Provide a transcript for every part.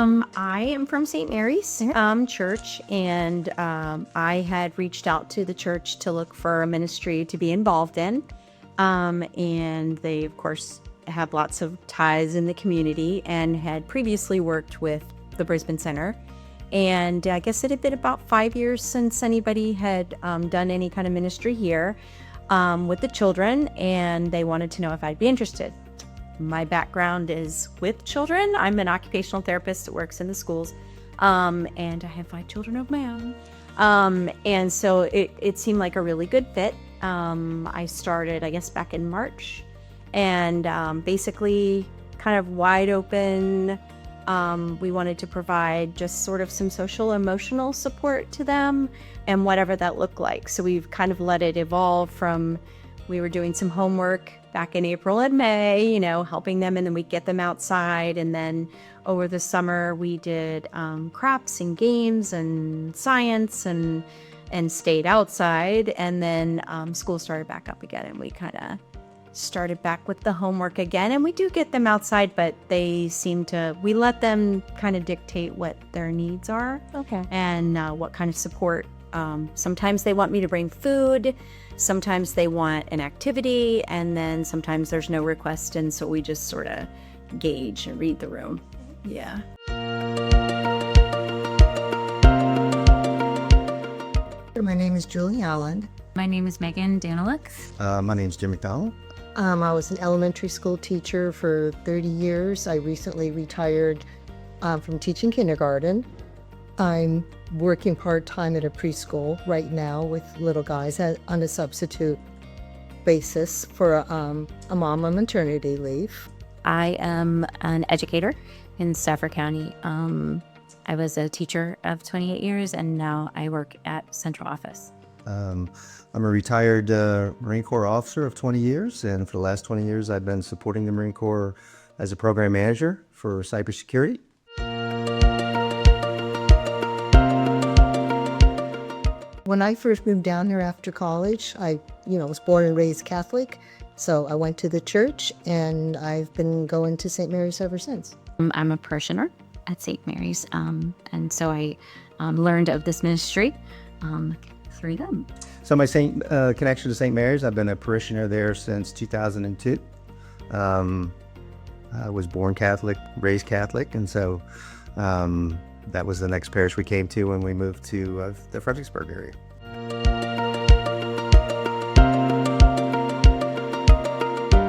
I am from St. Mary's Church, and I had reached out to the church to look for a ministry to be involved in. And they, of course, have lots of ties in the community and had previously worked with the Brisben Center. And I guess it had been about 5 years since anybody had done any kind of ministry here with the children, and they wanted to know if I'd be interested. My background is with children. I'm an occupational therapist that works in the schools, and I have 5 children of my own. And so it seemed like a really good fit. I started, I guess, back in March, and basically kind of wide open. We wanted to provide just sort of some social emotional support to them and whatever that looked like. So we've kind of let it evolve from, we were doing some homework back in April and May, helping them, and then we'd get them outside. And then over the summer, we did crafts and games and science and stayed outside. And then school started back up again, and we kind of started back with the homework again. And we do get them outside, but we let them kind of dictate what their needs are. Okay. And what kind of support. Sometimes they want me to bring food. Sometimes they want an activity, and then sometimes there's no request, and so we just sort of gauge and read the room. Yeah. My name is Julie Allen. My name is Megan Danilux. My name's Jim McDonald. I was an elementary school teacher for 30 years. I recently retired from teaching kindergarten. I'm working part-time at a preschool right now with little guys on a substitute basis for a mom on maternity leave. I am an educator in Stafford County. I was a teacher of 28 years, and now I work at central office. I'm a retired Marine Corps officer of 20 years, and for the last 20 years I've been supporting the Marine Corps as a program manager for cybersecurity. When I first moved down here after college, I was born and raised Catholic, so I went to the church, and I've been going to St. Mary's ever since. I'm a parishioner at St. Mary's, and so I learned of this ministry through them. So my connection to St. Mary's, I've been a parishioner there since 2002. I was born Catholic, raised Catholic, and so that was the next parish we came to when we moved to the Fredericksburg area.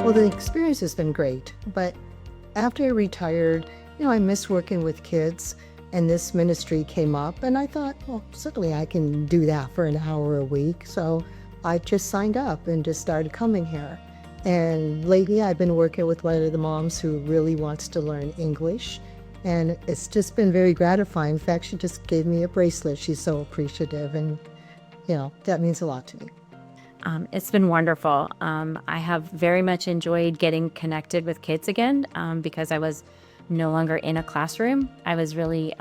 Well, the experience has been great, but after I retired, I miss working with kids, and this ministry came up, and I thought, well, certainly I can do that for an hour a week. So I just signed up and just started coming here. And lately I've been working with one of the moms who really wants to learn English. And it's just been very gratifying. In fact, she just gave me a bracelet. She's so appreciative, and that means a lot to me. It's been wonderful. I have very much enjoyed getting connected with kids again because I was no longer in a classroom. I was really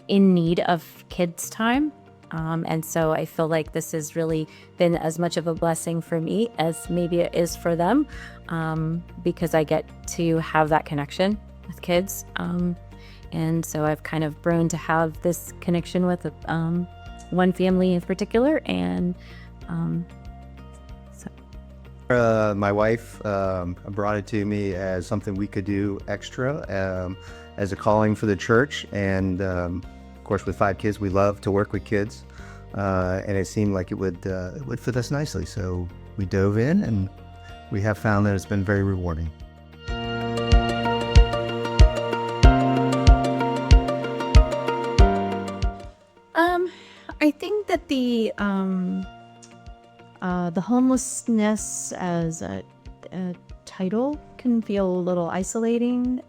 in need of kids' time. And so I feel like this has really been as much of a blessing for me as maybe it is for them, because I get to have that connection with kids. And so I've kind of grown to have this connection with one family in particular. And my wife brought it to me as something we could do extra as a calling for the church. And of course, with 5 kids, we love to work with kids. And it seemed like it would fit us nicely. So we dove in, and we have found that it's been very rewarding. I think that the homelessness as a title can feel a little isolating.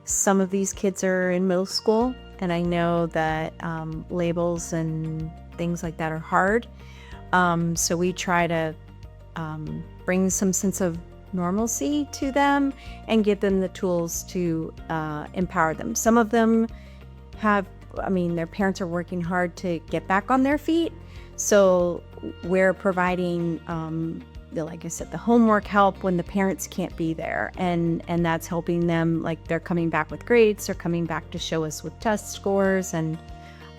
Some of these kids are in middle school, and I know that labels and things like that are hard. So we try to bring some sense of normalcy to them and give them the tools to empower them. Some of them their parents are working hard to get back on their feet. So we're providing like I said, the homework help when the parents can't be there, and that's helping them. Like they're coming back with grades, they're coming back to show us with test scores, and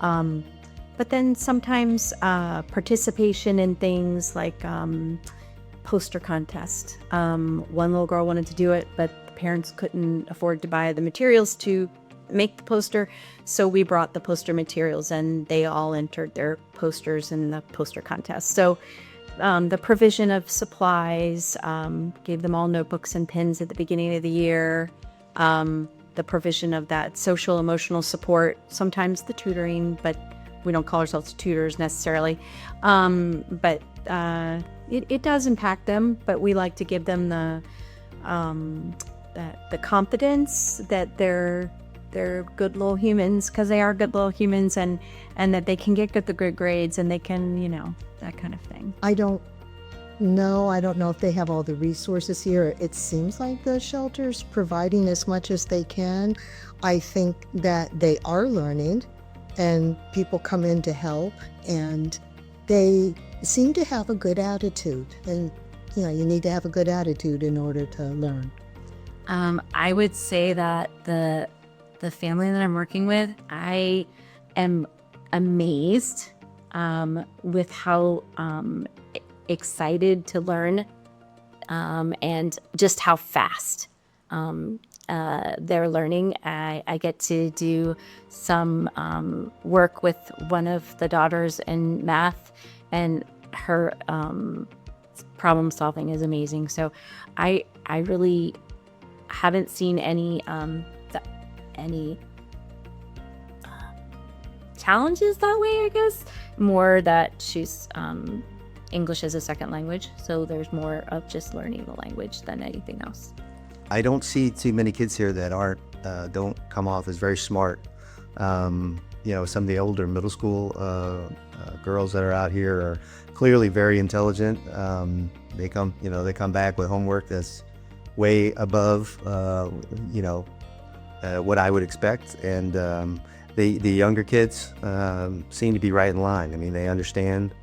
but then sometimes participation in things like poster contest. One little girl wanted to do it, but the parents couldn't afford to buy the materials to make the poster, so we brought the poster materials, and they all entered their posters in the poster contest. So the provision of supplies, gave them all notebooks and pens at the beginning of the year. The provision of that social emotional support, sometimes the tutoring, but we don't call ourselves tutors necessarily. But it does impact them, but we like to give them the confidence that they're good little humans, because they are good little humans, and that they can get good grades, and they can, that kind of thing. I don't know if they have all the resources here. It seems like the shelter's providing as much as they can. I think that they are learning, and people come in to help, and they seem to have a good attitude. And you need to have a good attitude in order to learn. I would say that the family that I'm working with, I am amazed with how excited to learn, and just how fast they're learning. I get to do some work with one of the daughters in math, and her problem solving is amazing. So I really haven't seen any challenges that way, I guess. More that she's English as a second language, so there's more of just learning the language than anything else. I don't see too many kids here that don't come off as very smart. Some of the older middle school girls that are out here are clearly very intelligent. They come back with homework that's way above what I would expect, and the younger kids seem to be right in line. I mean, they understand.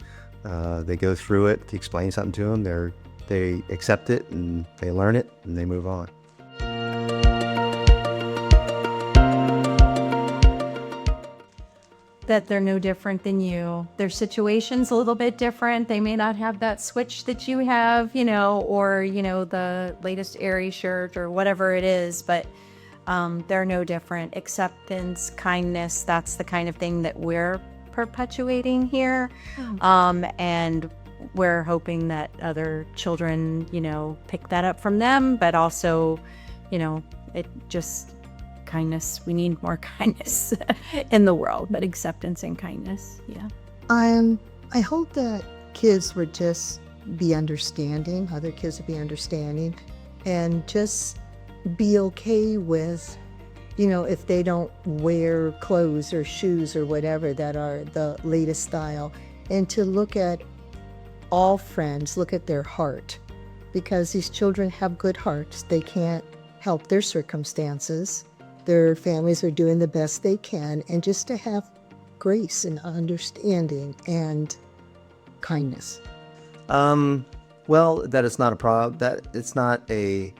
They go through it. To explain something to them, they accept it, and they learn it, and they move on. That they're no different than you. Their situation's a little bit different. They may not have that switch that you have, or, the latest Aerie shirt or whatever it is, but they're no different. Acceptance, kindness, that's the kind of thing that we're perpetuating here. And we're hoping that other children, pick that up from them, but also, kindness. We need more kindness in the world, but acceptance and kindness. Yeah. I hope that kids would just be understanding, other kids would be understanding, and just be okay with, if they don't wear clothes or shoes or whatever that are the latest style, and to look at all friends, look at their heart, because these children have good hearts. They can't help their circumstances. Their families are doing the best they can, and just to have grace and understanding and kindness. Well, that it's not a problem. That it's not an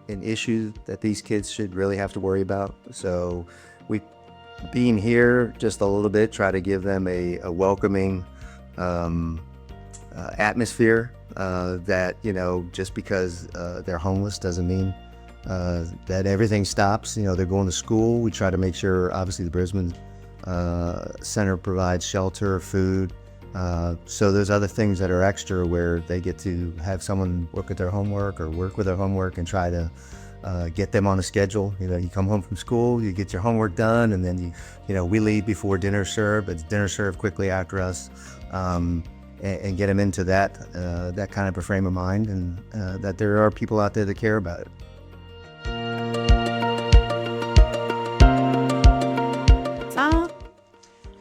issue that these kids should really have to worry about. So, being here just a little bit, try to give them a welcoming atmosphere. That just because they're homeless doesn't mean that everything stops. They're going to school. We try to make sure, obviously, the Brisben Center provides shelter, food. So there's other things that are extra where they get to have someone work at their homework or work with their homework and try to get them on a schedule. You come home from school, you get your homework done, and then we leave before dinner's served, but dinner's served quickly after us. And get them into that kind of a frame of mind, and that there are people out there that care about it.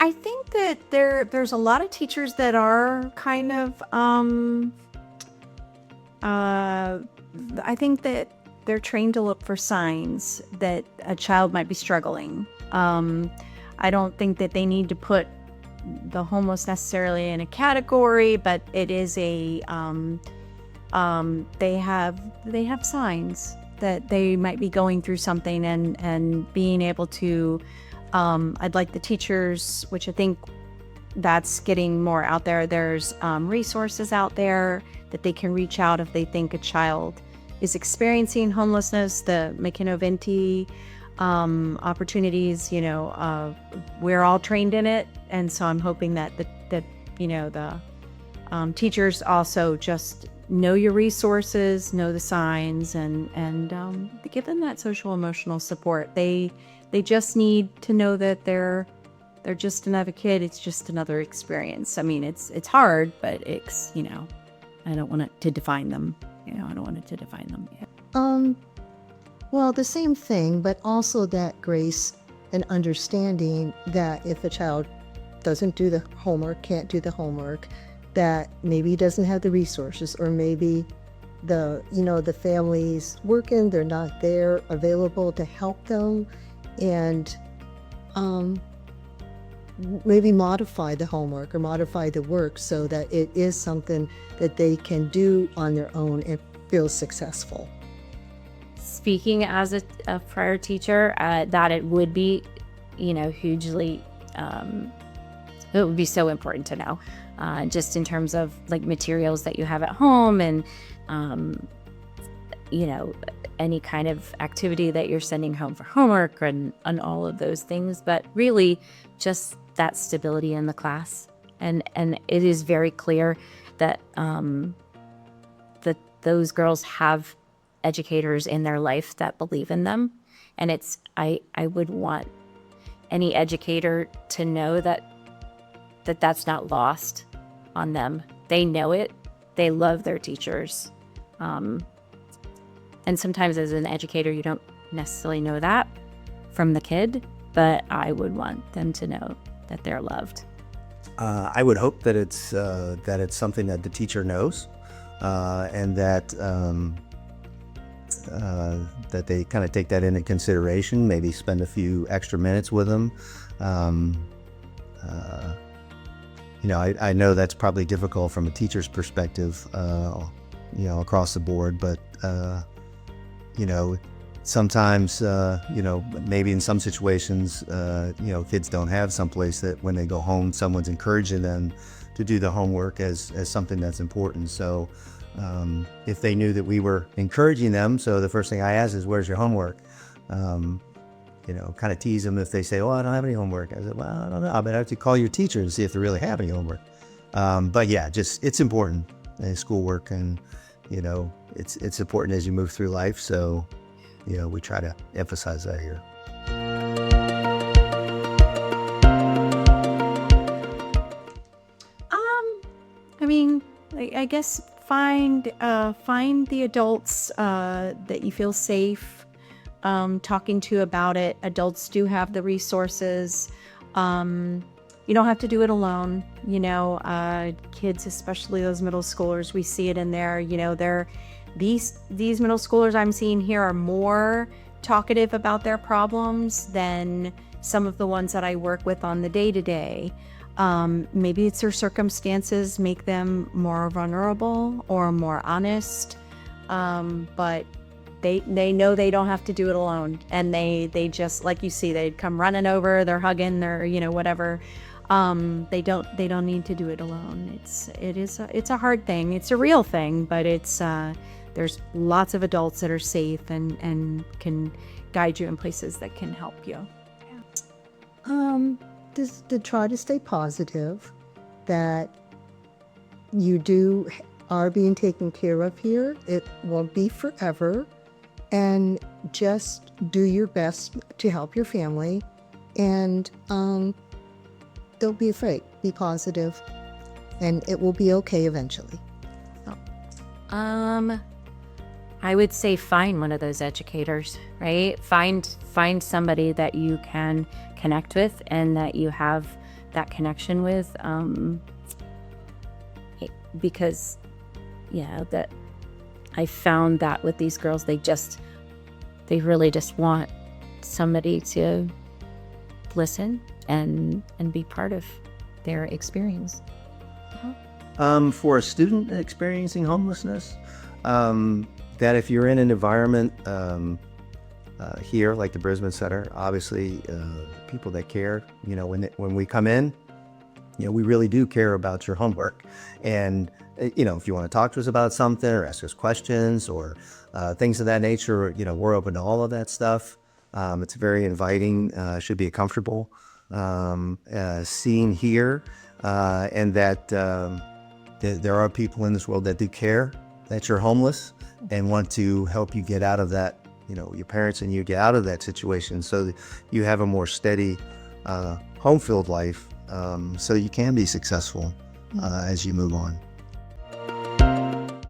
I think that there's a lot of teachers that are kind of I think that they're trained to look for signs that a child might be struggling. I don't think that they need to put the homeless necessarily in a category, but it is a they have signs that they might be going through something, and being able to I'd like the teachers, which I think that's getting more out there. There's resources out there that they can reach out if they think a child is experiencing homelessness. The McKenna-Venti opportunities, we're all trained in it, and so I'm hoping that the teachers also just know your resources, know the signs, and give them that social emotional support. They just need to know that they're just another kid. It's just another experience. I mean, it's hard, but it's, I don't want it to define them. I don't want it to define them. Well, the same thing, but also that grace and understanding that if a child doesn't do the homework, can't do the homework, that maybe doesn't have the resources, or maybe the family's working, they're not there available to help them, and maybe modify the homework or modify the work so that it is something that they can do on their own and feel successful. Speaking as a prior teacher, that it would be, hugely, it would be so important to know, just in terms of like materials that you have at home, and, any kind of activity that you're sending home for homework, and all of those things, but really just that stability in the class. And it is very clear that, that those girls have educators in their life that believe in them. And I would want any educator to know that's not lost on them. They know it. They love their teachers. And sometimes as an educator, you don't necessarily know that from the kid, but I would want them to know that they're loved. I would hope that it's something that the teacher knows, and that they kind of take that into consideration. Maybe spend a few extra minutes with them. I know that's probably difficult from a teacher's perspective, across the board, but sometimes, maybe in some situations, kids don't have someplace that when they go home, someone's encouraging them to do the homework as something that's important. So if they knew that we were encouraging them, so the first thing I ask is, where's your homework? Kind of tease them if they say, oh, I don't have any homework. I said, well, I don't know. I better have to call your teacher and see if they really have any homework. But yeah, it's important, schoolwork, and, it's important as you move through life. So, we try to emphasize that here. I guess find the adults that you feel safe talking to about it. Adults do have the resources. You don't have to do it alone. Kids, especially those middle schoolers, we see it in there. These middle schoolers I'm seeing here are more talkative about their problems than some of the ones that I work with on the day-to-day. Maybe it's their circumstances make them more vulnerable or more honest, but they know they don't have to do it alone, and they just, like you see, they come running over, they're hugging, they're whatever. They don't need to do it alone. It's a hard thing. It's a real thing, but there's lots of adults that are safe and can guide you in places that can help you. Just to try to stay positive, that you are being taken care of here. It won't be forever, and just do your best to help your family, and don't be afraid. Be positive, and it will be okay eventually. I would say find one of those educators, right? Find somebody that you can connect with and that you have that connection with, because that I found that with these girls, they really just want somebody to listen and be part of their experience. For a student experiencing homelessness, that if you're in an environment here, like the Brisben Center, obviously people that care, when we come in, we really do care about your homework. And, if you want to talk to us about something or ask us questions or things of that nature, we're open to all of that stuff. It's very inviting, should be a comfortable scene here, and that there are people in this world that do care that you're homeless and want to help you get out of that, your parents and you get out of that situation so that you have a more steady home-filled life, so you can be successful as you move on.